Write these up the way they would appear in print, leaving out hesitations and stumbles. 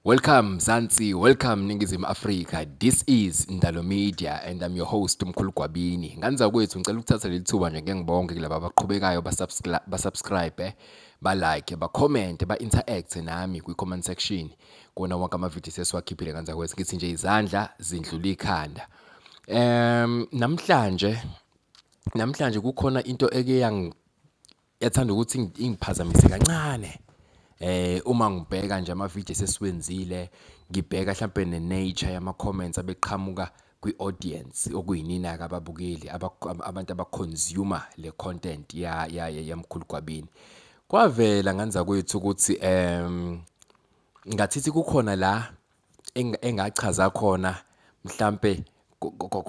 Welcome Zansi, welcome Ningizimu Africa. This is Ndalo Media and I'm your host Mkhulu Gwabini. Nganza kwethu ngicela ukuthatha leli thuba nje ngengibonke kulabo abaqhubekayo ba-subscribe, ba-like, ba-comment, ba-interact nami kwi-comment section. Kona wonke ama-videos esiwakhiphile nganza kwethu ngithi nje izandla zindlula ikhanda. Namhlanje kukhona into yathanda ukuthi ingiphazamise kancane. Uma ngibheka nje ama-videos esiwenzile ngibheka mhlambe ne-nature yama-comments abeqhamuka kwi-audience okuyinina ke ababukeli abantu abaconsumer le content yamkhulu Gwabini. Kwavela nganza kwethu ukuthi ngathi kukhona la engachaza khona mhlambe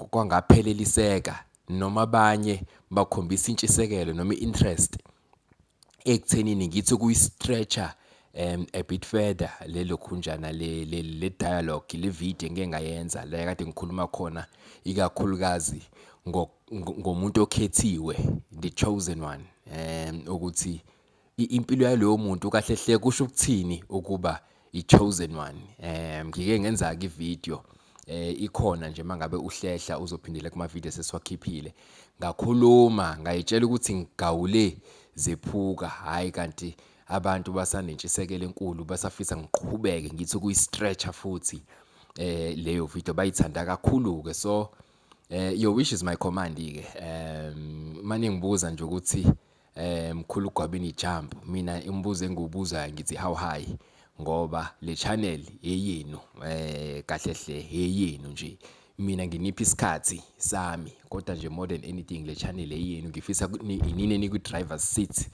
kwangapheleliseka noma abanye bakhombisa intshisekelo noma interest ekuthenini ngithi kuyi-stretcher a bit further lelo khunjana le dialogue le video engeke ngayenza la kade ngikhuluma khona ikakhulukazi ngomuntu okhethiwe, the chosen one, ukuthi impilo yalowo muntu kahle hle kusho ukuthini ukuba i-chosen one. Ngike ngenza ke ivideo ikhona nje mangabe uhlehla uzophindela kuma videos esiwakhiphile ngakhuluma ngayitshela ukuthi ngigawule zephuka, hayi kanti abantu basanentshisekelo enkulu basafisa ngiqhubeke ngithi kuyi-stretcher futhi leyo video bayithanda kakhulu ke. So your wish is my command ke. Manje ngibuza nje ukuthi Mkhulu Gwabini jump, mina imibuzo engibuzayo ngithi how high, ngoba le channel eyenu kahle hle eyenu nje. Mina nginiphi isikhathi sami kodwa nje more than anything le channel eyenu ngifisa inini nikwi driver's seat,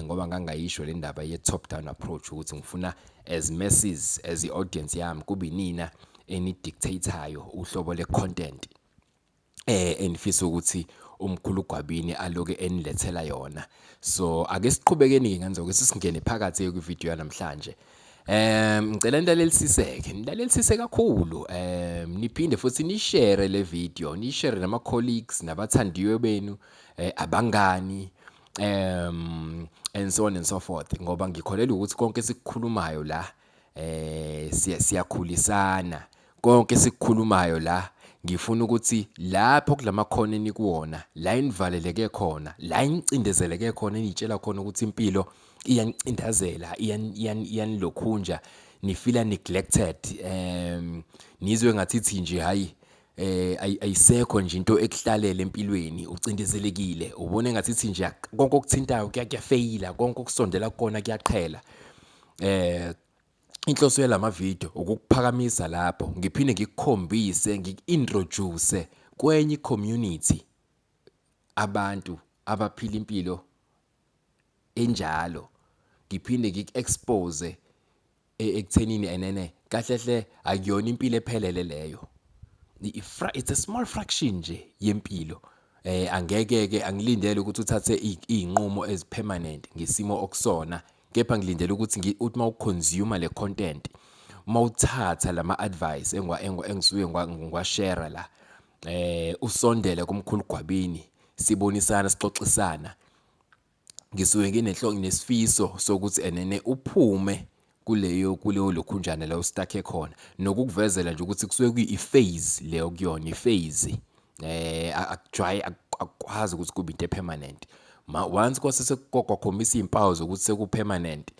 ngoba ngangayisho le ndaba ye top down approach ukuthi ngifuna as masses as the audience yami kube nina eni dictatoryo uhlobo le content enifisa ukuthi uMkhulu Gwabini aloke enilethela yona. So ake siqhubekeni ngenza ukuthi singene phakathi kwi video yanamhlanje. Ngicela nidalelisise kakhulu, niphinde futhi ni share le video, ni share nama colleagues nabathandiwe benu, abangani, and so on and so forth, ngoba ngikholela ukuthi konke sikukhulumayo la siyakhulisana. Konke sikukhulumayo la ngifuna ukuthi lapho kulamakhono enikuwona, la inivaleleke khona, la inicindezeleke khona, enitshela khona ukuthi impilo iyanicindezela, iyanilokhunja, nifila neglected, nizwe ngathi nje hayi ayisekho nje into ekuhlalele empilweni, ucindezelekile, ubone ngathi nje konke okuthintayo kuyafeyila, konke okusondela kona kuyaqhela. Inhloso yalama video ukukuphakamisa lapho, ngiphinde ngikukhombise, ngikuintroduce kwenye community, abantu abaphila impilo enjalo, ngiphinde ngikuexpose ekuthenini enene kahle hle akuyona impilo ephelele leyo. It's a small fraction nje yempilo. Angeke ke angilindele ukuthi uthathe izinqumo ezipermanent ngesimo okusona, kepha ngilindele ukuthi uthi mawuconsume le content, mawuthatha lama advice engisuke ngwashare la, usondele kuMkhulu Gwabini, sibonisana sixoxisana. Ngisuke nginenhlongo nesifiso sokuthi enene uphume kuleyo lokhunjana la ustakhe khona, nokukuvezela nje ukuthi kusuke kuyi-phase leyo kuyona iphase. Akwazi ukuthi kube into permanent. Once kwase sekukhombisa izimpawu zokuthi sekupermanent,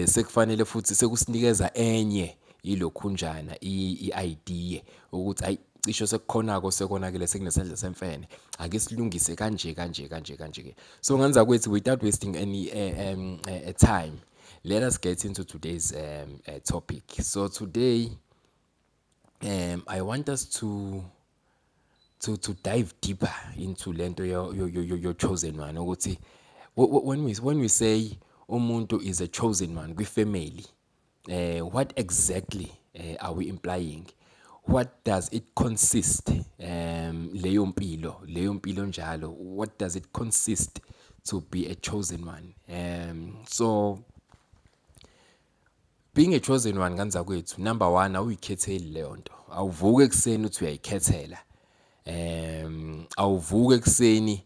sekufanele futhi sekusinikeza enye ilokhunjana i-idea ukuthi ayi cisho sekukhonako sekonakele sekunesandla semfene, ake silungise kanje ke. So nganza kwethi without wasting any time, let us get into today's topic. So today I want us to dive deeper into lento your chosen one, ukuthi when we say umuntu is a chosen one kwi family, what exactly are we implying? What does it consist? Leyo mpilo njalo, what does it consist to be a chosen one? So being a chosen one nganza kwethu, number one, awuyikhetheli leyo nto. Awuvuke ekseni uthi uyayikhethela. Awuvuke ekseni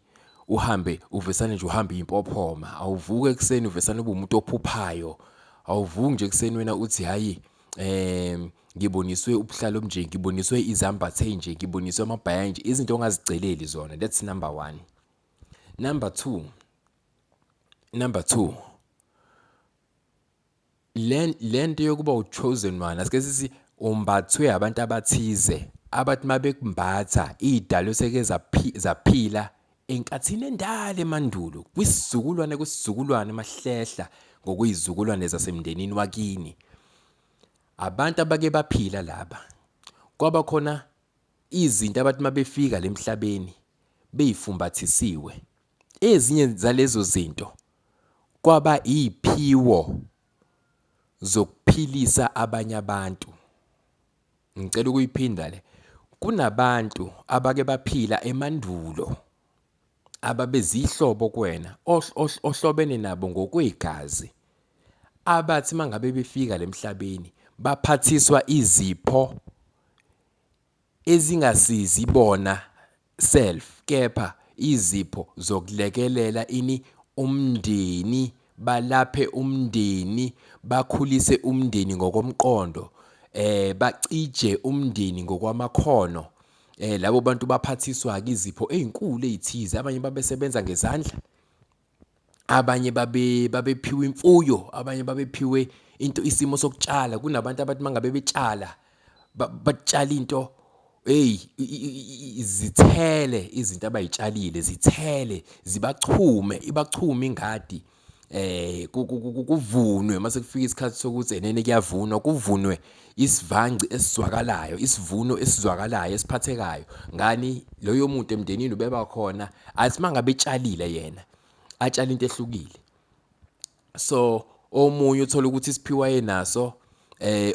uhambe uvesane nje uhambe impophoma, awuvuke ekseni uvesane ube umuntu ophuphayo, awuvuki nje ekseni wena uthi hayi ngiboniswe ubuhlalo obunje, ngiboniswe izambathe nje, ngiboniswe amabhaya nje, izinto ongaziceleli zona. That's number 1. Number 2, lento yokuba uchosen one, asike sithi umbathwe abantu abathize abathi mabekumbatha idalo seke zaphila enkathini endala emandulo kwisizukulwane mahlehla ngokuyizukulwane zasemndenini wakini. Abantu abake baphila laba, kwaba khona izinto abathi mabefika lemhlabeni beyifumbathisiwe. Ezinye zalezo zinto kwaba iziphiwo zokuphilisa abanye abantu. Ngicela ukuyiphinda le. Kunabantu abake baphila emandulo ababezihlobo kuwena ohlobene nabo ngokwegazi, abathi mangabe befika lemhlabeni baphathiswa izipho ezingasizi bona self, kepha izipho zokulekelela umndeni, balaphe umndeni, bakhulise umndeni ngokomqondo, bacije umndeni ngokwamakhono. Labo bantu baphathiswa ke izipho ezinkulu ezithize. Abanye babesebenza ngezandla, abanye babephiwe imfuyo, abanye babephiwe isimo sokutshala. Kunabantu abathi mangabe betshala batshala into zithele izinto abayitshalile, zithele ibachume ingadi, kuvunwe mase kufika isikhathi sokuthi enene kuyavunwa, kuvunwe isivanci esizwakalayo, isivuno esizwakalayo esiphathekayo. Ngani loyo muntu emndenini ubeba khona athi mangabe etshalile yena atshala into ehlukile. So omunye uthola ukuthi isiphiwa yenaso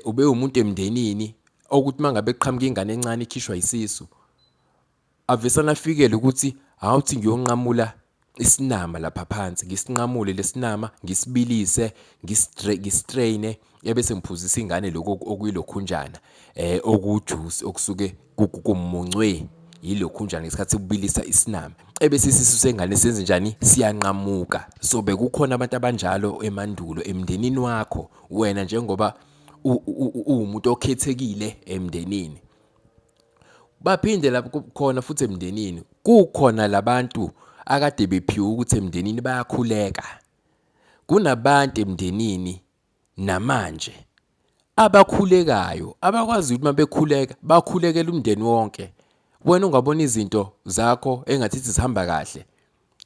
ube umuntu emndenini okuthi mangabe eqhamuka ingane encane ikhishwa isisu, avesana afikele ukuthi awuthi ngiyonqamula isinama lapha phansi, ngisinqamule lesinama, ngisibilise, ngistraine, ebese ngiphuzisa ingane lokho okuyilokhunjana okujuice okusuke kumuncwe yilokhunjana ngesikhathi kubilisa isinama, ebese isisu sengane senze njani, siyanqamuka. So bekukhona abantu abanjalo emandulo emndenini wakho wena njengoba umuntu okhethekile emndenini. Baphinde lapho khona futhi emndenini kukhona labantu akade bephiwe ukuthi emndenini bayakhuleka. Kunabantu emndenini namanje abakhulekayo, abakwazi ukuthi mabekhuleka bakhulekela umndeni wonke. Wena ungabona izinto zakho engathi zihamba kahle,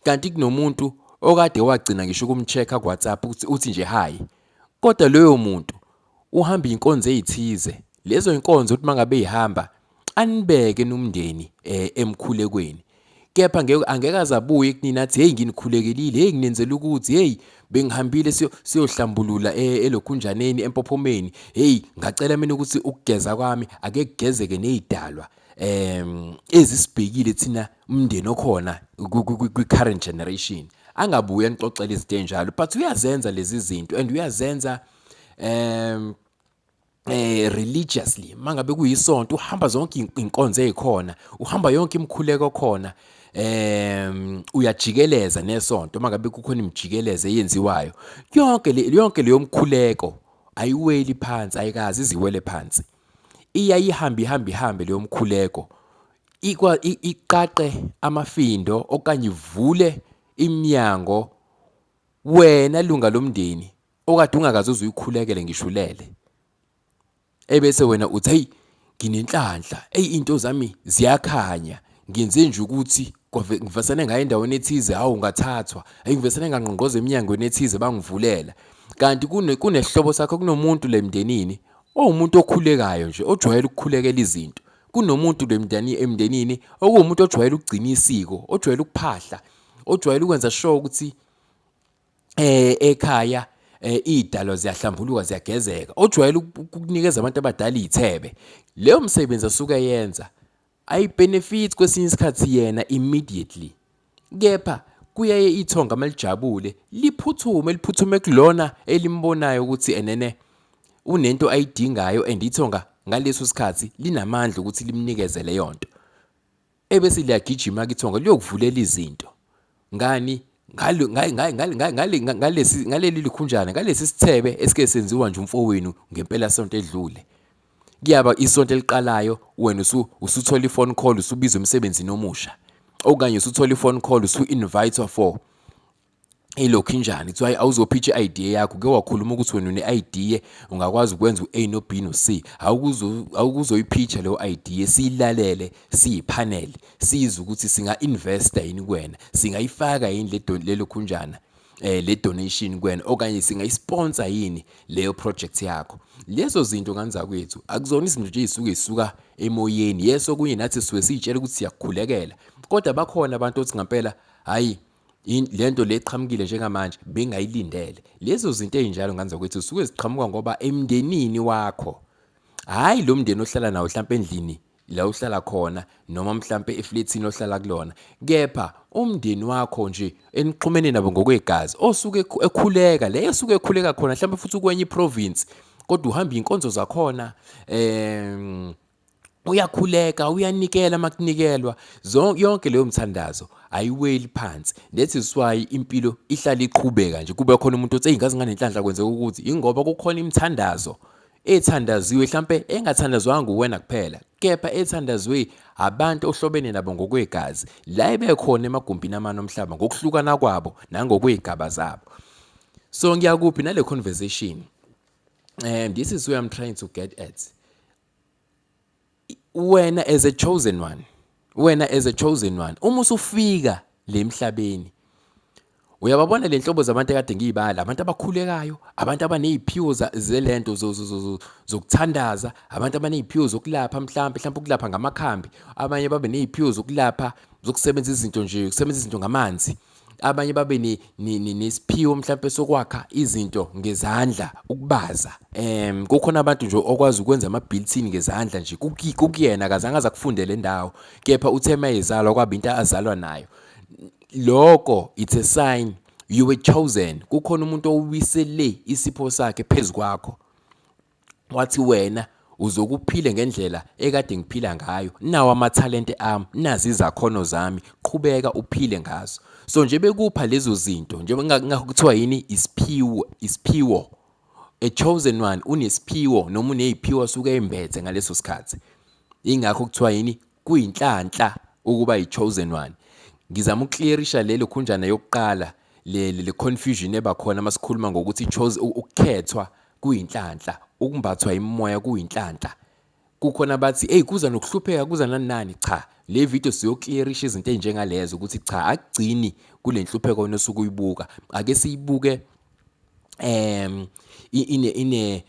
kanti kunomuntu okade wagcina ngisho ukumchecka ku WhatsApp uthi nje hi, kodwa loyo muntu uhamba inkonzo ezithize. Lezo inkonzo uthi mangabe ihamba anibeke nomndeni emkhulekweni, kepha angeke azabuye kunina athi hey nginikhulekelile, hey nginenzela ukuthi, hey bengihambile siyohlambulula elokhunjaneni empophomeni, hey ngacela mina ukuthi ukugeza kwami ake kugezeke nezidalwa ezisibhekile thina umndeni okhona kwi current generation. Angabuye anixoxele izinto enjalo, but uyazenza lezi zinto and uyazenza religiously. Mangabe kuyisonto uhamba zonke inkonzo ezikhona, uhamba yonke imkhuleko khona, uyajikeleza nesonto mangabe kukhona imjikeleze eyenziwayo. Yonke leyo mkhuleko ayiweli phansi, ayikazi iziwele phansi, ihambe leyo mkhuleko iqaqe amafindo okanye ivule iminyango wena lunga lomndeni okade ungakaze uzuyikhulekele ngishulele. Ebese wena uthi hey nginenhlanhla, into zami ziyakhanya, ngenze nje ukuthi ngivesane ngaye endaweni ethize, hawu ngathathwa, ngivesane ngangqonqoza eminyangweni ethize bangivulela. Kanti kunehlobo sakho, kunomuntu lemndenini umuntu okhulekayo nje, ojwayele ukukhulekela izinto. Kunomuntu emndenini okuwumuntu ojwayele ukugcina isiko, ojwayele ukuphahla, ojwayele ukwenza sure ukuthi ekhaya idalo ziyahlambuluka, ziyagezeka, ojwayele ukunikeza abantu abadala izithebe. Leyo msebenzi asuke yenza ayibenefit kwesinye isikhathi yena immediately, kepha kuyaye ithonga malijabule liphuthume kulona elimbonayo ukuthi enene unento ayidingayo and ithonga ngaleso sikhathi linamandla ukuthi limnikeze leyo nto. Ebese liyagijima ke ithonga liyokuvulela izinto. Ngani? ngaleli likhunjana, ngalesi sithebe esike senziwa nje umfowenu ngempela sonto edlule. Kuyaba isonto eliqalayo wena usuthola iphone call, usubizwa emsebenzini omusha, okanye usuthola iphone call usu-invite for ilokhu injani kuthiwa awuzopitch i-idea yakho. Ke wakhuluma ukuthi wena une-idea ungakwazi ukwenza u-A no B no C. Awukuzoyipitcha leyo idea, siyilalele, siyipanel, sizwe ukuthi singa-investa yini kuwena, singayifaka yini lelo khunjana le donation kuwena, okanye singayisponsor yini leyo project yakho. Lezo zinto kanza kwethu akuzona izinto nje ezisuka emoyeni. Yeso kunye nathi suke siyitshela ukuthi siyakukhulekela, kodwa bakhona abantu othi ngempela hayi lento le eqhamukile njengamanje bengayilindele. Lezo zinto ezinjalo nganza kwethu suke ziqhamuka ngoba emndenini wakho, hayi lo mndeni ohlala nawo mhlawumbe endlini la uhlala khona, noma mhlawumbe eflatini ohlala kulona, kepha umndeni wakho nje enixhumene nabo ngokwegazi, osuke ekhuleka, le esuke ekhuleka khona mhlawumbe futhi kwenye iprovince, kodwa uhamba inkonzo zakhona, uyakhuleka, uyanikela makunikelwa. Yonke leyo mthandazo ayiweli phansi. That is why impilo ihlala iqhubeka nje. Kube khona umuntu othi ingazi nganenhlanhla kwenzeka ukuthi ingoba kukhona imithandazo ethandaziwe mhlambe engathandazwanga uwena kuphela, kepha ethandazwe abantu ohlobene nabo ngokwegazi, la ebekhona emagumbini amanye omhlaba ngokuhlukana kwabo nangokwezigaba zabo. So ngiyakuphi nale conversation, this is where I'm trying to get at. Wena as a chosen one, uma usufika le emhlabeni, uyababona le nhlobo zabantu ekade ngiyibala, abantu abakhulekayo, abantu abaneziphiwo zelento zokuthandaza, abantu abaneziphiwo zokulapha mhlawumbe ukulapha ngamakhambi, abanye babe neziphiwo zokulapha zokusebenza izinto nje, ukusebenza izinto ngamanzi, abanye babe nesiphiwo mhlawumbe sokwakha izinto ngezandla, ukubaza. Kukhona abantu nje okwazi ukwenza ama-built-in ngezandla nje, kukuyena akazange aza kufunde le ndawo, kepha uthe mayezalwa kwaba into azalwa nayo. Lokho it's a sign you were chosen. Kukhona umuntu owisele isipho sakhe phezukwakho, wathi wena uzokuphila ngendlela ekade ngiphila ngayo, nawo amathalente ami, nazi izakhono zami, qhubeka uphile ngazo. So nje bekupha lezo zinto, nje ngakuthiwa yini isiphiwo. A chosen one unesiphiwo, noma uneziphiwo asuke embethe ngaleso sikhathi. Ingakho kuthiwa yini kuyinhlanhla ukuba i-chosen one. Ngizama ukuklearisha lelo khunjana yokuqala le confusion ebakhona masikhuluma ngokuthi ukukhethwa kuyinhlanhla, ukumbathwa imimoya kuyinhlanhla. Kukhona bathi hey kuza nokuhlupheka kuza nani. Cha, le video siyoklearisha izinto ezinjengalezo ukuthi cha akugcini kule nhlupheko nosuku uyibuka. Ake siyibuke in a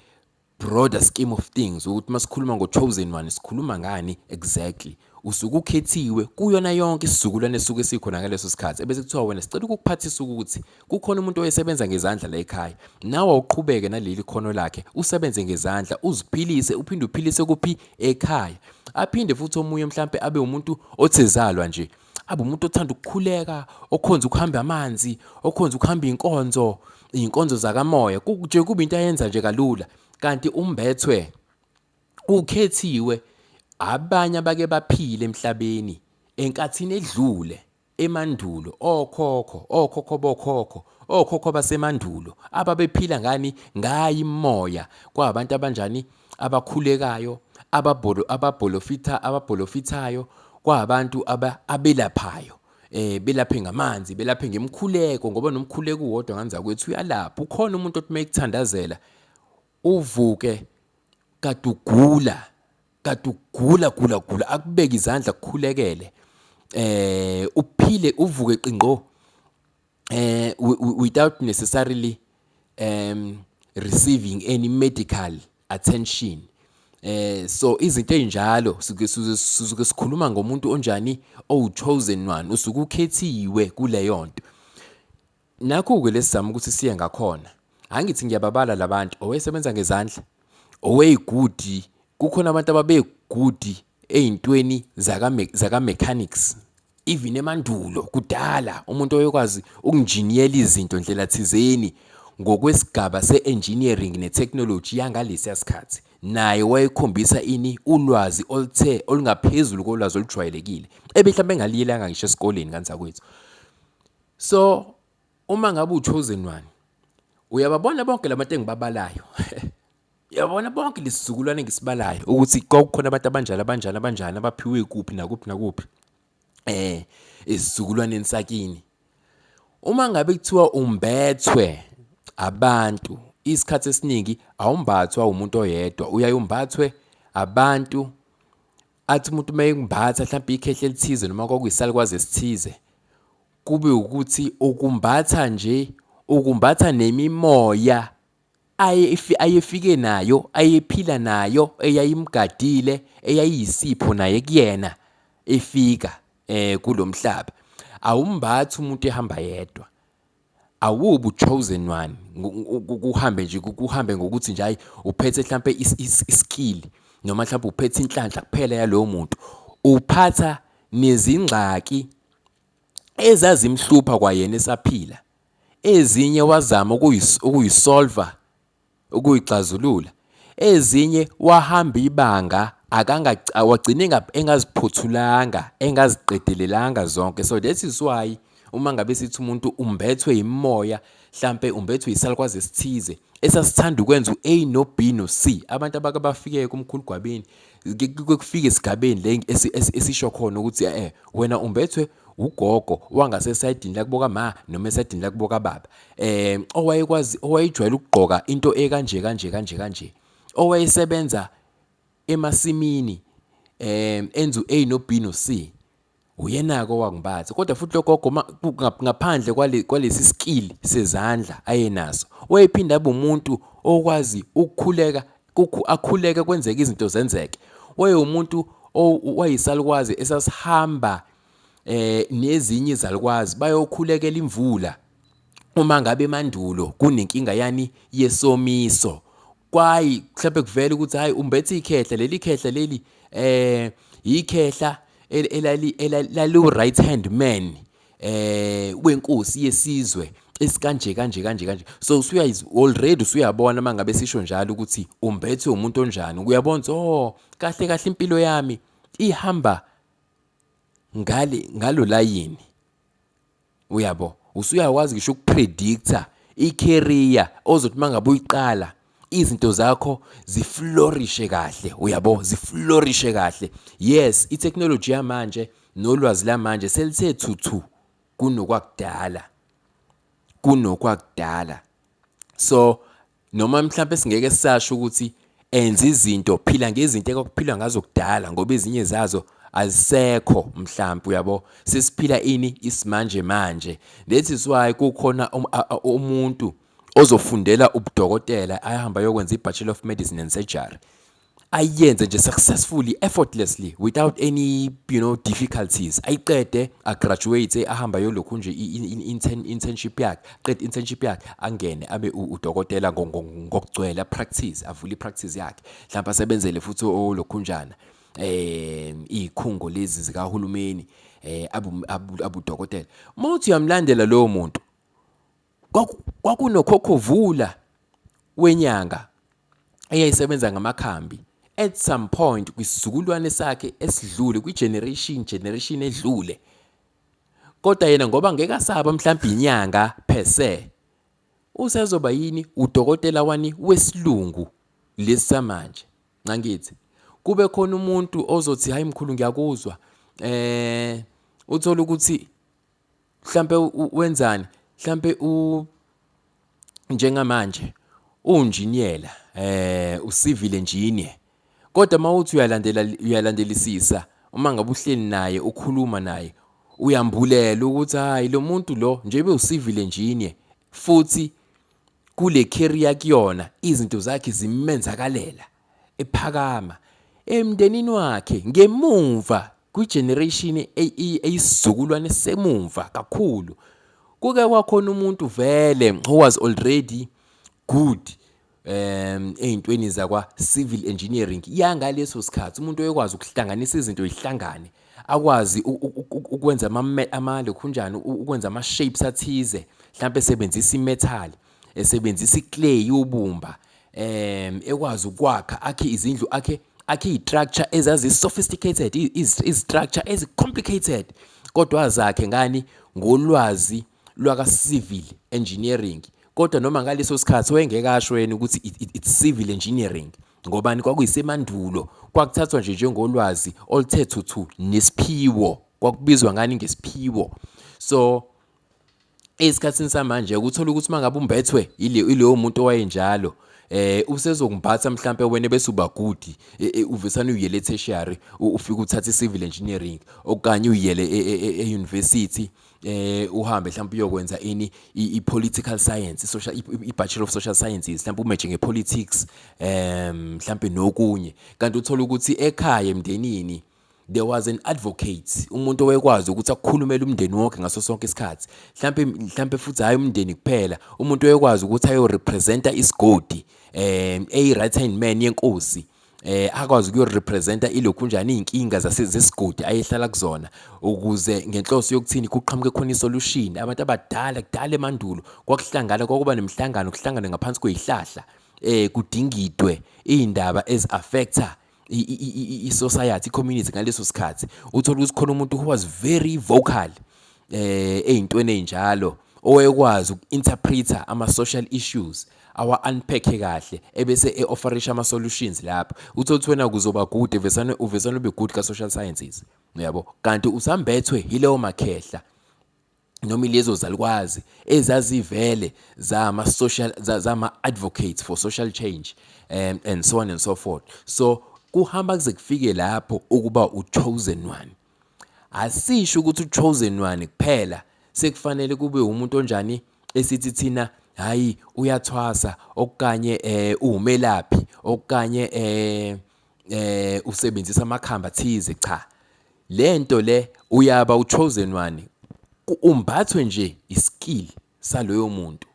broader scheme of things, ukuthi masikhuluma ngo-chosen one sikhuluma ngani exactly. Usuke ukhethiwe kuyona yonke isizukulwane esuke sikhona ngaleso sikhathi, ebese kuthiwa wena sicela ukukuphathisa ukuthi kukhona umuntu oyesebenza ngezandla la ekhaya, nawe uqhubeke naleli khono lakhe, usebenze ngezandla, uziphilise, uphinde uphilise kuphi ekhaya. Aphinde futhi omunye mhlambe abe umuntu othezalwa nje, abe umuntu othanda ukukhuleka, okhonza ukuhamba amanzi, okhonza ukuhamba inkonzo zakamoya, nje kube into ayenza nje kalula. Kanti umbethwe, ukhethiwe, abanye abake baphile emhlabeni enkathini edlule emandulo, okhokho basemandulo ababephila ngani ngayi imoya, kwabantu abanjani abakhulekayo, ababolofithayo, kwabantu abelaphayo, belaphe ngamanzi, belaphe ngemkhuleko, ngoba nomkhuleko uwodwa nganza kwethu uyalapha. Ukhona umuntu othi mayekuthandazela uvuke kadugula, akubeka izandla kukhulekele, uphile uvuke qinqo, without necessarily receiving any medical attention. So izinto ezinjalo suke sikhuluma ngomuntu onjani, chosen one, usuke ukhethiwe kuleyo nto. Nakho-ke lesizama ukuthi siye ngakhona. Angithi ngiyababala labantu owesebenza ngezandla, oweyigudi. Kukhona abantu ababegudi ezintweni zaka mechanics, even emandulo kudala umuntu oyekwazi ukunjiniyela izinto ndlela thizeni ngokwesigaba se-engineering ne-technology yangalesiya sikhathi, naye wayekhombisa ulwazi oluthe olungaphezulu kolwazi olujwayelekile, mhlawumbe engaliyelanga ngisho esikoleni kanza kwethu. So uma ngabe u-chosen one, uyababona bonke labantu engibabalayo. Uyabona bonke lesizukulwane engisibalayo ukuthi kwakukhona abantu abanjani abaphiwe kuphi nakuphi. Esizukulwaneni sakini. Uma ngabe kuthiwa umbethwe abantu, isikhathi esiningi awumbathwa umuntu oyedwa, uyaye umbathwe abantu. Athi umuntu mayengimbatha mhlawumbe ikhehla elithize noma kwakuyisalukwazi esithize, kube ukuthi ukumbatha nemimoya ayefike nayo, ayephila nayo, eyayimgadile, eyayiyisipho naye kuyena efika kulomhlaba. Awumbathi umuntu ehamba yedwa. Awubu chosen one. Kuhambe ngokuthi nje hayi uphethe mhlambe iskill noma mhlawumbe uphethe inhlanhla kuphela yalowo muntu. Uphatha nezingxaki ezazimhlupha kwayena esaphila. Ezinye wazama ukuyisolva, ukuyixazulula. Ezinye wahamba ibanga wagcina engaziphuthulanga, engaziqedelelanga zonke. So that is why uma ngabe sithi umuntu umbethwe imimoya, mhlambe umbethwe isalukwazi esithize esasithanda ukwenza u-A no B no C. Abantu abafike kumkhulugwabeni kufike esigabeni le esisho khona ukuthi wena umbethwe ugogo wangasesayidini lakubo kama noma esayidini lakubo kababa, owayejwayele ukugqoka into kanje, owayesebenza emasimini enza u-A no B no C, uyenako wangibatha. Kodwa futhi logogo ngaphandle kwalesi skill sezandla ayenaso, wayephinda abe umuntu okwazi akhuleka kwenzeka izinto zenzeke. Umuntu wayisalukwazi esasihamba nezinye izalukwazi bayokhulekela imvula uma ngabe emandulo kunenkinga yani yesomiso. Kwayi mhlawumbe kuvela ukuthi hayi umbethe ikhehla, leli khehla leli ikhehla elali right hand man wenkosi yesizwe esikanje. So already usuyabona mangabe sisho njalo ukuthi umbethwe umuntu onjani. Uyabona kahle impilo yami ihamba ngalo layini. Uyabo, usuyakwazi ngisho ukupredicta i-career ozothi mangabe uyiqala izinto zakho ziflourishe kahle. Uyabo, ziflourishe kahle. Yes, i-technology yamanje nolwazi lamanje selithe thuthu kunokwakudala. So noma mhlawumbe singeke sisasho ukuthi enza izinto, phila ngezinto ekwakuphilwa ngazo kudala ngoba ezinye zazo azisekho mhlawumbe. Uyabo, sesiphila isimanje manje. That is why kukhona umuntu ozofundela ubudokotela ahamba yokwenza i-Bachelor of Medicine and Surgery, ayenze nje successfully, effortlessly, without any difficulties. Ayiqede agraduate, ahamba yolokhu nje internship yakhe, qede internship yakhe angene abe udokotela ngokugcwele, practice, avule i-practice yakhe, mhlawumbe asebenzele futhi olokhunjana ikhungo lezi zikahulumeni, abudokotela. Mawuthi uyamlandela lowo muntu, kwakunokhokhovula wenyanga eyayisebenza ngamakhambi at some point kwisizukulwane sakhe esidlule, kwi-generation edlule. Kodwa yena ngoba ngeke asaba mhlawumbe inyanga per se, usezoba yini udokotela wani wesilungu lesamanje. Ngangithi kube khona umuntu ozothi hayi mkhulu ngiyakuzwa, uthola ukuthi mhlawumbe wenzani, mhlawumbe njengamanje unjiniyela, u-civil engineer. Kodwa mawuthi uyalandelisisa, uma ngabe uhleli naye ukhuluma naye, uyambulela ukuthi hayi lo muntu lo njebe u-civil engineer futhi kule career kuyona izinto zakhe zimenzakalela ephakama emndenini wakhe ngemuva kwi-generation eyisizukulwane semumva kakhulu. Kuke kwakhona umuntu vele who was already good ey'ntweni zakwa civil engineering yangaleso sikhathi. Umuntu oyekwazi ukuhlanganisa izinto yihlangane, akwazi ukwenza lokhunjani, ukwenza ama-shapes athize, mhlawumbe esebenzisa i-metal, esebenzisa i-clay ubumba, ekwazi ukwakha akhe izindlu, akhe i-structure ezazi-sophisticated, i-structure ezi-complicated, kodwa zakhe ngani ngolwazi lwaka civil engineering kodwa noma ngaleso sikhathi wayengeke asho yena ukuthi it's civil engineering ngobani kwakuyisemandulo kwakuthathwa nje njengolwazi oluthe thuthu nesiphiwo kwakubizwa ngani ngesiphiwo so esikhatsini samanje ukuthola ukuthi mangabe umbethwe ileyo muntu owayenjalo usezokubhatha mhlambe wena bese uba good uvesana uyele tertiary ufika uthatha civil engineering okanye uyele euniversity uhambe mhlawumbe uyokwenza i-political science i-bachelor of social sciences mhlawumbe umeje ngepolitics mhlawumbe nokunye kanti uthola ukuthi ekhaya emndenini there was an advocate umuntu owekwazi ukuthi akukhulumele umndeni wonke ngaso sonke isikhathi mhlambe futhi hayi umndeni kuphela umuntu owekwazi ukuthi ayo representa isigodi right hand man yenkosi akwazi ukuyo representa ilokhunjani inkinga zasezesigodi ayehlala kuzona ukuze ngenhloso yokuthini kuqhamuke khona isolution abantu abadala kudala emandulo kwakuhlangana kwakuba nemihlangano kuhlangana ngaphansi kwezihlahla kudingidwe izindaba eziaffecta i-society i-community ngaleso sikhathi uthola ukuthi khona umuntu who was very vocal eyintweni enjalo owekwazi uku-interpreta ama-social issues awa-unpack kahle ebese e-offerisha ama-solutions lapho uthola wena kuzoba good uvesana ube good ka-social sciences yabo kanti usambethwe yileyo makhehla noma lezo zalukwazi ezazivele zama-advocates for social change and so on and so forth so kuhamba kuze kufike lapho ukuba uchosen one asisho ukuthi uchosen one kuphela sekufanele kube umuntu onjani esithi thina hayi uyathwasa okanye umelaphi okanye usebenzisa amakhamba thize cha lento le uyaba uchosen one umbathwe nje iskill saloyo muntu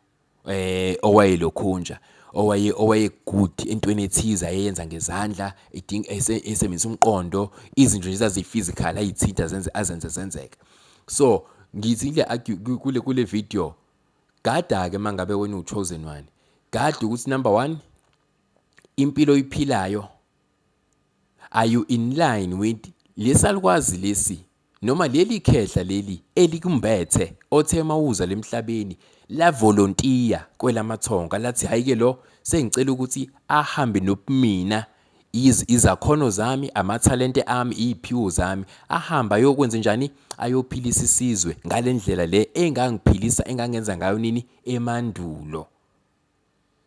owayelokhunja owaye good entweni ethiza ayenza ngezandla esebenzisa umqondo izinto nje zazi-physical ayithinta zenzeka so ngithi kule video gada ke mangabe wena uchosen one gada ukuthi number 1 impilo oyiphilayo are you in line with lesalukwazi lesi noma leli khehla leli elikumbethe othe mawuza lemhlabeni la volunteer kwelamathonga lathi hayike lo sengicela ukuthi ahambe nobumina izakhono zami amathalente ami iziphiwo zami ahamba yokwenza njani ayophilisa isizwe ngalendlela le engangiphilisa engangenza ngayo nini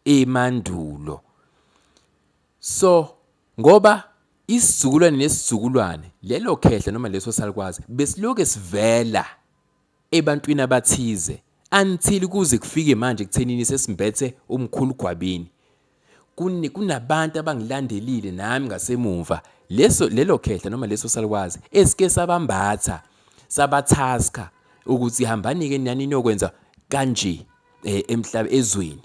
emandulo so ngoba isizukulwane nesizukulwane lelo khehla noma leso salukwazi besiloke sivela ebantwini abathize until kuze kufike manje kuthenini sesimbethe umkhulu gwabini kunabantu abangilandelile nami ngasemuva lelo khehla noma leso salukwazi esike sabambatha sabathaska ukuthi ihambani ke nani niyokwenza kanje emhlaba ezweni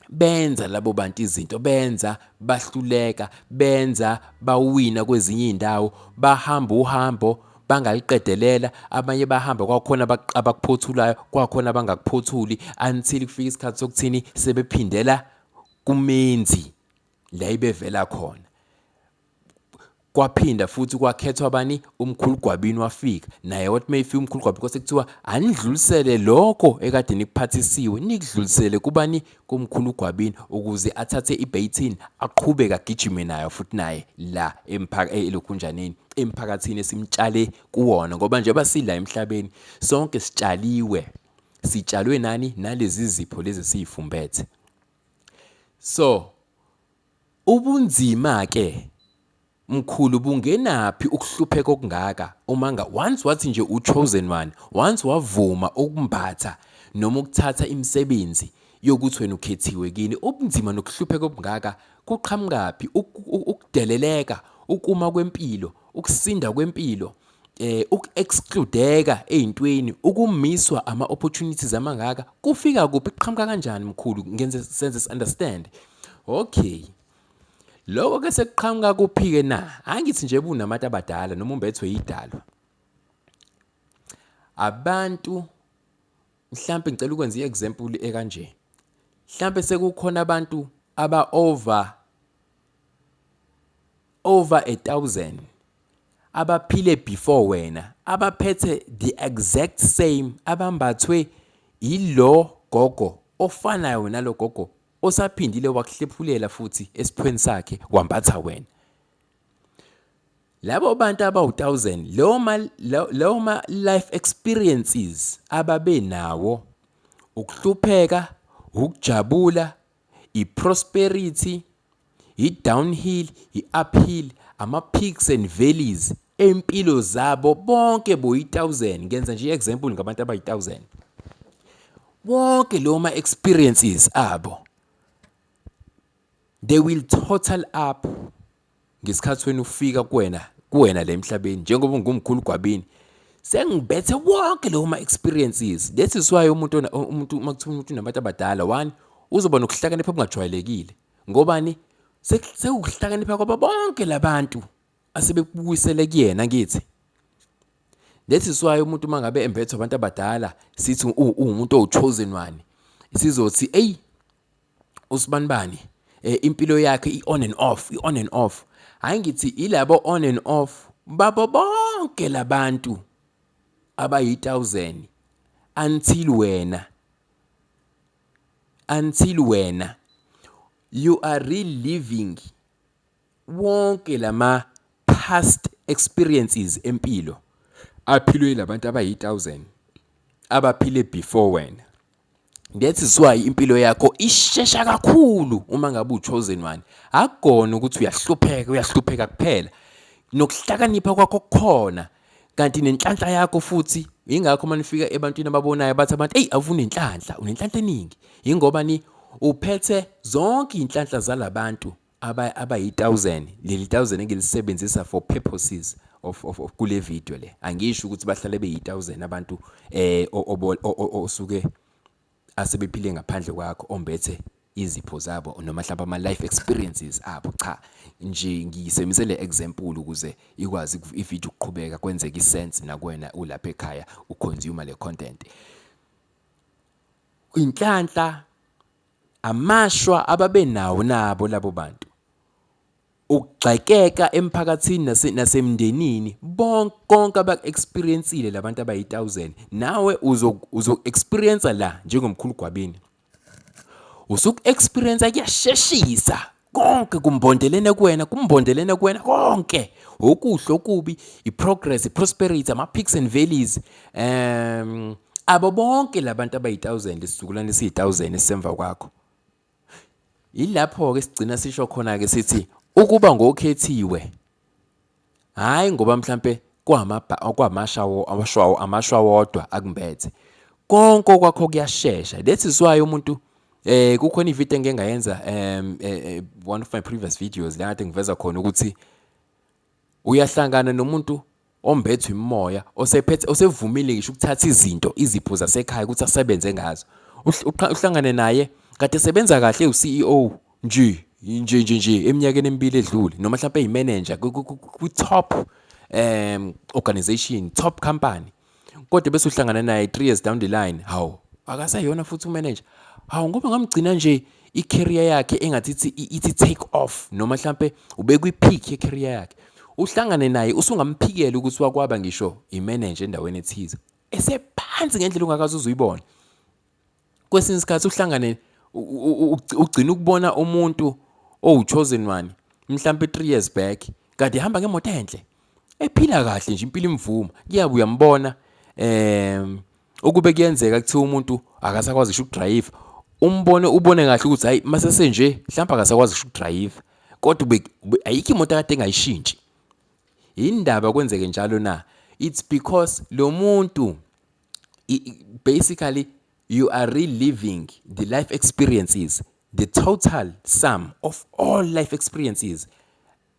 benza labo bantu izinto benza bahluleka benza bawina kwezinye indawo bahamba uhambo bangaliqedelela abanye bahamba kwakhona abakuphothulayo kwakhona abangakuphothuli until kufika isikhathi sokuthini sebephindela kumenzi la ibevela khona kwaphinda futhi kwakhethwa abani umkhulu gwabini wafika naye wathi mayifika umkhulu gwabini kwase kuthiwa anidlulisele lokho ekade nikuphathisiwe nikudlulisele kubani kumkhulu gwabini ukuze athathe ibaton aqhubeka agijime nayo futhi naye la elokhunjaneni emphakathini esimtshale kuwona ngoba nje basila emhlabeni sonke sitshalwe nani nalezi zipho lezi siyifumbethe so ubunzima ke mkhulu bungenaphi ukuhlupheka okungaka umanga once wathi nje uchosen one once wavuma ukumbatha noma ukuthatha imisebenzi yokuthi wena ukhethiwe kini ubunzima nokuhlupheka obungaka kuqhamukapi ukudeleleka ukuma kwempilo ukusinda kwempilo uku-excludeka ezintweni ukumiswa ama-opportunities amangaka kufika kuphi kuqhamuka kanjani mkhulu ngenze sense understand okay lokho ke sekuqhamuka kuphi-ke na angithi nje bunabantu abadala noma umbethwe yidalwa abantu mhlambe ngicela ukwenza i-example ekanje mhlambe sekukhona abantu aba-over 1,000 abaphile before wena abaphethe the exact same abambathwe ilo gogo ofanayo nalo gogo osaphindile wakuhlephulela futhi esiphweni sakhe wambatha wena. Labo bantu abawu1000 lawo ma life experiences ababe nawo, ukuhlupheka, ukujabula, iprosperity, i-downhill, i-uphill, ama-peaks and valleys empilo zabo bonke boyi-1000. Ngenza nje i-example ngabantu abayi-1000. Wonke lo ma experiences abo, they will total up ngesikhathi wena ufika kuwena le emhlabeni njengoba ungumkhulu gwabini. Sengibethe wonke lo ma experiences. That is why umuntu makuthiwa umuntu nabantu abadala, one uzoba nokuhlakanipha okungajwayelekile. Ngobani? Sekuhlakanipha kwabo bonke labantu asebekubuyisele kuyena ngithi. That is why umuntu mangabe embethe abantu abadala sithi umuntu ochosen one. Sizothi hey usibanibani impilo yakhe i-on and off. Hayi ngithi ilabo on and off babo bonke labantu abayi-1000 until wena you are reliving wonke lama past experiences empilo aphilwe labantu abayi-1000 abaphile before wena. That is why impilo yakho ishesha kakhulu uma ngabe uchosen one. Akugona ukuthi uyahlupheka kuphela. Nokuhlakanipha kwakho kukhona. Kanti nenhlanhla yakho futhi ingakho manifika ebantwini ababonayo bathi abantu hey awufuna inhlanhla, unenhlanhla eningi. Ingoba ni uphethe zonke inhlanhla zalabantu abayi-1000. Leli 1000 engilisebenzisa for purposes of kule video le. Angisho ukuthi bahlale beyi-1000 abantu osuke asebephile ngaphandle kwakho ombethe izipho zabo noma mhlawumbe ama life experiences abo. Cha, nje ngiyisemisele example ukuze ikwazi ivideo ukuqhubeka kwenzeka isense nakwena ulapha ekhaya uconsume le content. Inhlanhla amashwa ababe nawo nabo labo bantu, ukugxekeka emphakathini nasemndenini, bonke aba-experiencile labantu abayi-1000 nawe uzo-experience la njengomkhulu gwabini. Usuku-experience kuyasheshisa konke kumbondelene kuwena konke, okuhle okubi, i-progress, i-prosperity, ama-peaks and valleys. Abo bonke labantu abayi-1000 isizukulwane esiyi-1000 esisemva kwakho. Ilapho ke sigcina sisho khona ke sithi ukuba ngokhethiwe, hayi ngoba mhlambe amashwa wodwa akumbethe. Konke kwakho kuyashesha. That is why umuntu kukhona ivideo engeke ngayenza one of my previous videos la kade ngiveza khona ukuthi uyahlangana nomuntu ombethwe imimoya osevumile ngisho ukuthatha izipho zasekhaya ukuthi asebenze ngazo. Uhlangane naye kade sebenza kahle u-CEO nje eminyakeni emibili edlule noma mhlawumbe eyimanager ku-top organization, top company. Kodwa bese uhlangana naye 3 years down the line, hawu akasayona futhi umanager. Hawu ngoba ngamgcina nje i-career yakhe engathi ithi take off noma mhlawumbe ubekwe i-peak ye-career yakhe. Uhlangane naye usungamphikela ukuthi wakwaba ngisho imanager endaweni ethize esephansi ngendlela ungakazi uzuyibona. Kwesinye isikhathi uhlangane ugcina ukubona umuntu chosen one mhlambe 3 years back kade ehamba ngemoto enhle ephila kahle nje impilo imvuma, kuyabe uyambona ukube kuyenzeka kuthiwa umuntu akasakwazi ukudrive, ubone kahle ukuthi hayi masese nje mhlawumbe akasakwazi ukudrive, kodwa ayikho imoto kade engayishintshi. Indaba kwenzeke njalo na? It's because lo muntu basically you are reliving the life experiences, the total sum of all life experiences.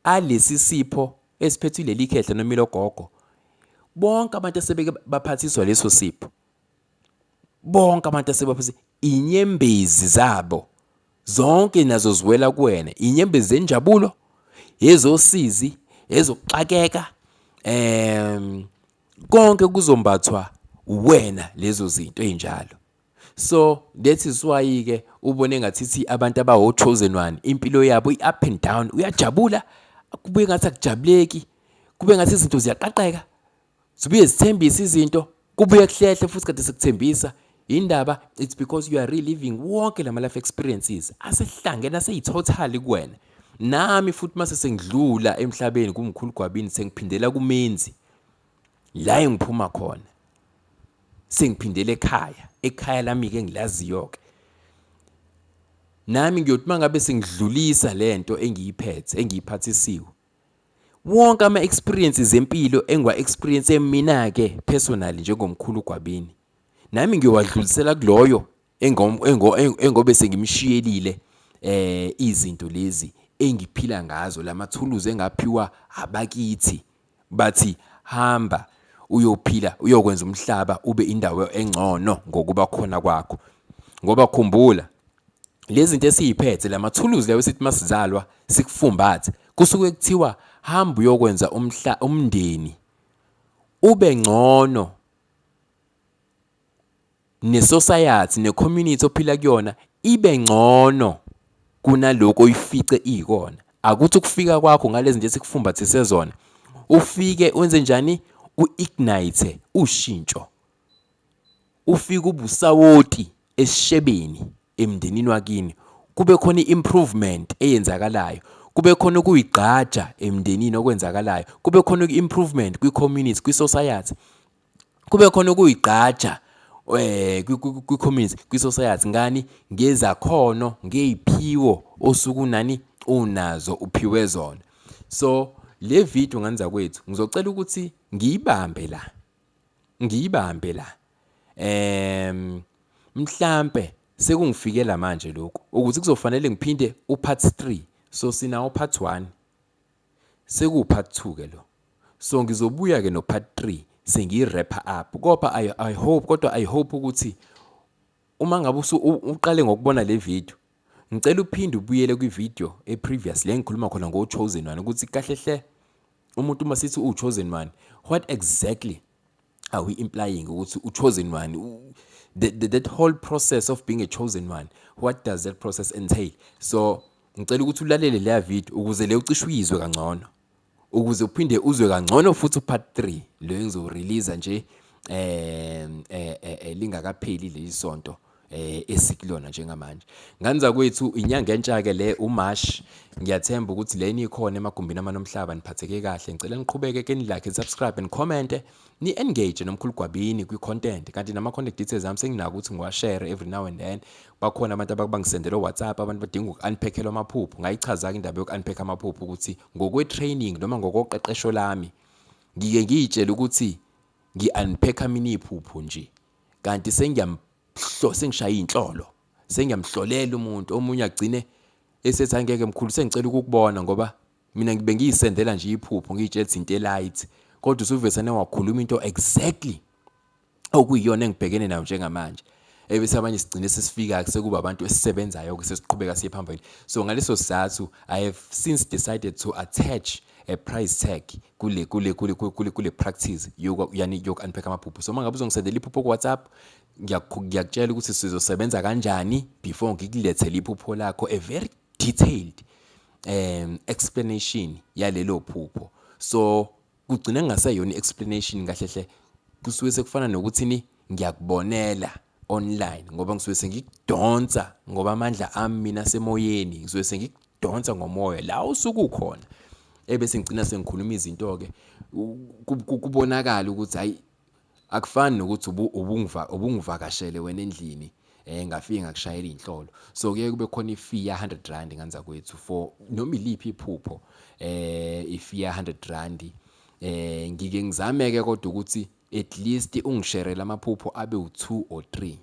Alesi sipho esiphethwe leli khehla noma ilogogo, bonke abantu asebeke baphathiswa leso sipho, bonke abantu asebaphathiswa inyembezi zabo zonke nazo ziwela kuwena, inyembezi zenjabulo, ezosizi, ezokuxakeka, konke kuzombathwa wena lezo zinto ezinjalo. So that is why ke ubone ngathi abantu abawo chosen one impilo yabo i-up and down, uyajabula kube ngathi akujabuleki, kube ngathi izinto ziyaqaqeka, zibuye zithembisa izinto, kubuye kuhlehle futhi kade sekuthembisa. indaba it's because you are reliving wonke lama life experiences asehlangene aseyitotally kuwena. Nami futhi mase sengidlula emhlabeni kumkhulu Gwabini sengiphindela kumenzi la engiphuma khona. Sengiphindele ekhaya lami ke engilaziyo ke. Nami ngiyothi mangabe sengidlulisa lento engiyiphethe engiyiphathisiwe. Wonke ama experiences empilo engwa experience mina ke personally njengomkhulu Gwabini. Nami ngiyowadlulisela kuloyo engobe sengimshiyelile izinto lezi engiphila ngazo lamathuluzi engaphiwa abakithi bathi hamba uyophila uyokwenza umhlaba ube indawo engcono ngokuba khona kwakho. Ngoba khumbula lezi zinto esiziphethe lamathuluzi lawo sithi masizalwa sikufumbathe kusuke kuthiwa hamba uyokwenza umndeni ube ngcono ne-society ne-community ophila kuyona ibe ngcono kunaloko uyifice ikona. Akuthi ukufika kwakho ngalezi zinto esikufumbathise zona ufike wenze njani u-ignite ushintsho, ufike ubusawoti esishebeni emndenini wakini, kube khona i-improvement eyenzakalayo, kube khona ukuyigqaja emndenini okwenzakalayo, kube khona i-improvement kwi-community kwi-society, kube khona ukuyigqaja kwi-community kwi-society ngani ngezakhono ngeziphiwo osuku nani unazo uphiwe zona. So le video nganza kwethu ngizocela ukuthi ngiyibambe la mhlambe sekungifikela manje lokho ukuthi kuzofanele ngiphinde upart 3. So sinawo part 1 seku part 2 ke lo. So ngizobuya ke no part 3 sengiyi-wrap up. Kodwa I hope ukuthi uma ngabe uqale ngokubona le video ngicela uphinde ubuyele kwi-video previous le ngikhuluma khona ngo-chosen one ukuthi kahle hle umuntu uma sithi u-chosen one what exactly are we implying ukuthi u-chosen one, that whole process of being a chosen one, what does that process entail? So ngicela ukuthi ulalele le video ukuze le ucishe uyizwe kangcono, ukuze uphinde uzwe kangcono futhi part 3 lo engizorelease nje lingakapheli leli sonto esikulona njengamanje. Nganza kwethu inyanga entsha ke le uMarch. Ngiyathemba ukuthi leni ikhona emagumbini amanomhlaba niphatheke kahle. Ngicela niqhubeke ke nilike, subscribe and comment, ni engage nomkhulu Gwabini kwi content. Kanti nama contact details ami senginako ukuthi ngiwashare every now and then. Bakhona abantu abangisendela WhatsApp, abantu badinga uku-unpackela amaphupho. Ngayichaza ke indaba yoku-unpack amaphupho ukuthi ngokwe training noma ngokoqeqesho lami ngike ngiyitshela ukuthi ngi-unpack mina iphupho nje. Kanti sengishaya inhlolo, sengiyamhlolela umuntu omunye agcine esethi angeke mkhulu sengicela ukukubona ngoba mina ngibe ngiyisendela nje iphupho ngiyitshela into elight, kodwa usuvesane wakhuluma into exactly okuyiyona engibhekene nayo njengamanje. Ebese abanye sigcine sesifika sekuba abantu esisebenzayo ke sesiqhubeka siye phambili. So ngaleso sizathu I have since decided to attach a price tag kule practice yoku-unpack amaphupho. So mangabe uzongisendela iphupho ku WhatsApp ngiyakutshela ukuthi sizosebenza kanjani before ngikulethele iphupho lakho, a very detailed explanation yalelo phupho. So kugcina ngaseyona explanation kahle hle, kusuke sekufana nokuthi ngiyakubonela online ngoba ngisuke sengikudonsa ngoba amandla ami mina semoyeni, ngisuke sengikudonsa ngomoya la usuku ukhona. Ebese ngicina sengikhuluma izinto ke kubonakala ukuthi hayi akufani nokuthi ubungivakashele wena endlini ngafika ngakushayela inhlolo. So kuye kube khona ifee ya 100 rand nganza kwethu for noma iliphi iphupho, ifee ya 100 rand. Ngike ngizameke kodwa ukuthi at least ungisharele amaphupho abe u2 or 3,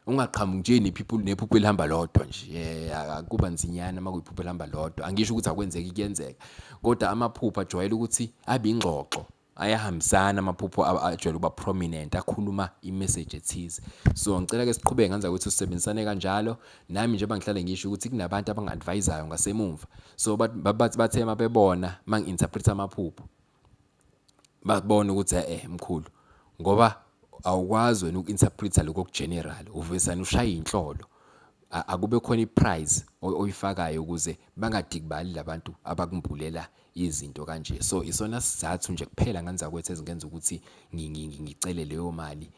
ungaqhamuki nje nephupho elihamba lodwa nje. Akuba nzinyana makuyiphupho elihamba lodwa. Angisho ukuthi akwenzeki, kuyenzeka, kodwa amaphupho ajwayele ukuthi abe ingxoxo, ayahambisana amaphupho ajwayele ukuba prominent, akhuluma imessage ethize. So ngicela ke siqhubeke nganza ukuthi usebenzisane kanjalo nami nje bangihlale ngisho ukuthi kunabantu abangi-advisayo ngasemumva. So bathe mabebona mangi-interpret amaphupho babona ukuthi mkhulu ngoba awukwazi wena uku-interpreta lokho general, uvesana ushaya inhlolo, akube khona iprize oyifakayo ukuze bangadikibali labantu abakumbulela izinto kanje. So isona sizathu nje kuphela nganza kwethu ezingenza ukuthi ngicele leyo mali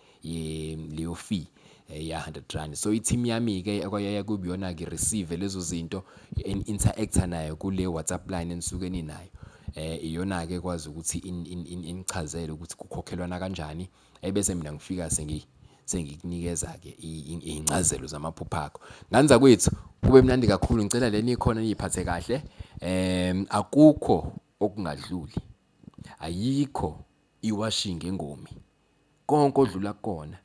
leyo fee. ya 100 rand. So i-team yami ke akwayaya kubiyona ke receive lezo zinto interact nayo kule WhatsApp line enisuke ninayo. Iyona ke kwazi ukuthi inichazele ukuthi kukhokhelwana kanjani, ebese mina ngifika sengikunikeza ke incazelo zamaphupho akho. Nganza kwethu kube mnandi kakhulu, ngicela leni ikhona niyiphathe kahle. Akukho okungadluli, ayikho iwashing engoma, konke odlula kona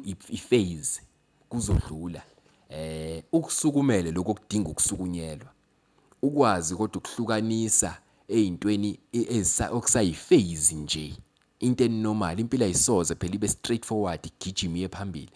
i-phase kuzodlula. Ukusukumele lokho kudinga ukusukunyelwa, ukwazi kodwa ukuhlukanisa ezintweni okusayi-phase nje, into enormal. Impilo ayisoze phela ibe straightforward igijime iye phambili.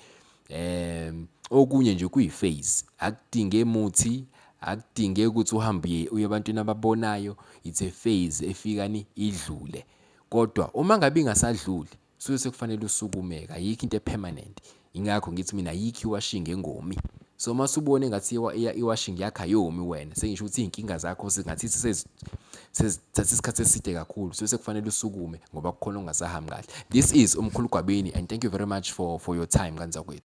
Okunye nje kuyi-phase, akudinge emuthi, akudinge ukuthi uhambe uye ebantwini ababonayo. It's a phase efikani idlule, kodwa uma ngabe ingasadluli suke sekufanele usukumeka, ayikho into epermanent. Ingakho ngithi mina ayikho iwashing engomi. So masubone ngathi iwashing yakho ayomi wena, sengisho ukuthi izinkinga zakho sengathi sesithatha isikhathi eside kakhulu, so sekufanele usukume ngoba kukhona ongasahambi kahle. This is Umkhulu Gwabeni, and thank you very much for your time Nganzakwethu.